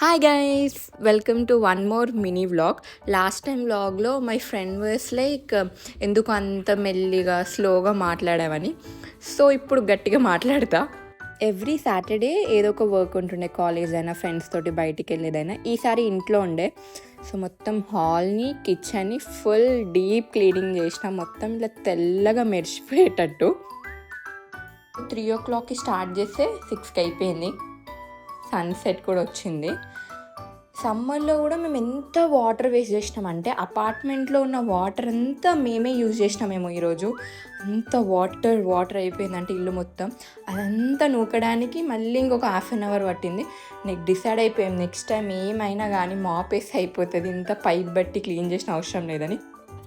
Hi guys, welcome to one more mini vlog. Last time వ్లాగ్లో my friend was like ఎందుకు అంత మెల్లిగా స్లోగా మాట్లాడామని. సో ఇప్పుడు గట్టిగా మాట్లాడతా. ఎవ్రీ సాటర్డే ఏదో ఒక వర్క్ ఉంటుండే, కాలేజ్ అయినా ఫ్రెండ్స్ తోటి బయటికి వెళ్ళేదైనా. ఈసారి ఇంట్లో ఉండే. సో మొత్తం హాల్ని కిచెన్ని ఫుల్ డీప్ క్లీనింగ్ చేసిన, మొత్తం ఇలా తెల్లగా మెరిసిపోయేటట్టు. 3 o'clockకి స్టార్ట్ చేస్తే 6కి అయిపోయింది. సన్సెట్ కూడా వచ్చింది. సమ్మర్లో కూడా మేము ఎంత వాటర్ వేస్ట్ చేసినామంటే, అపార్ట్మెంట్లో ఉన్న వాటర్ అంతా మేమే యూజ్ చేసినామేమో ఈరోజు. అంత వాటర్ అయిపోయిందంటే ఇల్లు మొత్తం. అదంతా నూకడానికి మళ్ళీ ఇంకొక ½ పట్టింది. నీకు డిసైడ్ అయిపోయాం, నెక్స్ట్ టైం ఏమైనా కానీ మాప్ వేసి అయిపోతుంది, ఇంత పైప్ బట్టి క్లీన్ చేసిన అవసరం లేదని.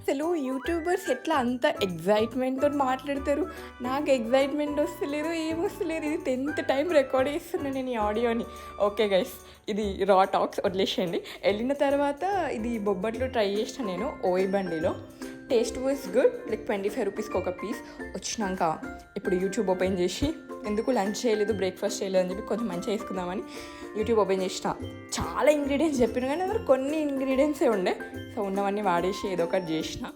అసలు యూట్యూబర్స్ ఎట్లా అంత ఎగ్జైట్మెంట్తో మాట్లాడతారు? నాకు ఎగ్జైట్మెంట్ వస్తలేదు, ఏమొస్తలేదు. ఇది 10th టైం రికార్డ్ చేస్తున్నాను నేను ఈ ఆడియోని. ఓకే గైస్, ఇది రా టాక్స్ వదిలేసేయండి. వెళ్ళిన తర్వాత ఇది బొబ్బట్లు ట్రై చేసిన నేను ఓయి బండిలో. టేస్ట్ వాజ్ గుడ్, లైక్ 25 రూపీస్కి ఒక పీస్. వచ్చినాక ఇప్పుడు యూట్యూబ్ ఓపెన్ చేసి, ఎందుకు లంచ్ చేయలేదు, బ్రేక్ఫాస్ట్ చేయలేదు అని చెప్పి కొంచెం మంచిగా వేసుకుందామని యూట్యూబ్ ఓపెన్ చేసిన. చాలా ఇంగ్రీడియంట్స్ చెప్పిన కానీ అందరూ కొన్ని ఇంగ్రీడియంట్సే ఉండే. సో ఉన్నవన్నీ వాడేసి ఏదో ఒకటి చేసిన.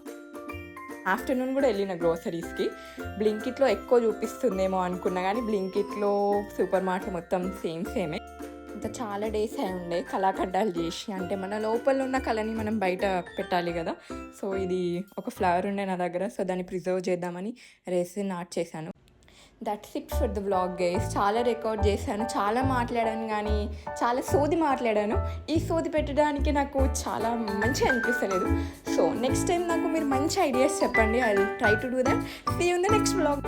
ఆఫ్టర్నూన్ కూడా వెళ్ళిన గ్రోసరీస్కి. బ్లింకిట్లో ఎక్కువ చూపిస్తుందేమో అనుకున్నా కానీ బ్లింకిట్లో, సూపర్ మార్ట్లో మొత్తం సేమే. ఇంకా చాలా డేస్ అయి ఉండే కళాఖండాలు చేసి, అంటే మన లోపల ఉన్న కళని మనం బయట పెట్టాలి కదా. సో ఇది ఒక ఫ్లవర్ ఉండే నా దగ్గర, సో దాన్ని ప్రిజర్వ్ చేద్దామని రెసిన్ ఆర్ట్ చేశాను. That's it for the vlog guys. చాలా రికార్డ్ చేశాను, చాలా మాట్లాడాను, కానీ చాలా సోది మాట్లాడాను. ఈ సోది పెట్టడానికి నాకు చాలా మంచిగా అనిపిస్తలేదు. సో నెక్స్ట్ టైం నాకు మీరు మంచి ఐడియాస్ చెప్పండి. I will try to do that. See you in the next vlog.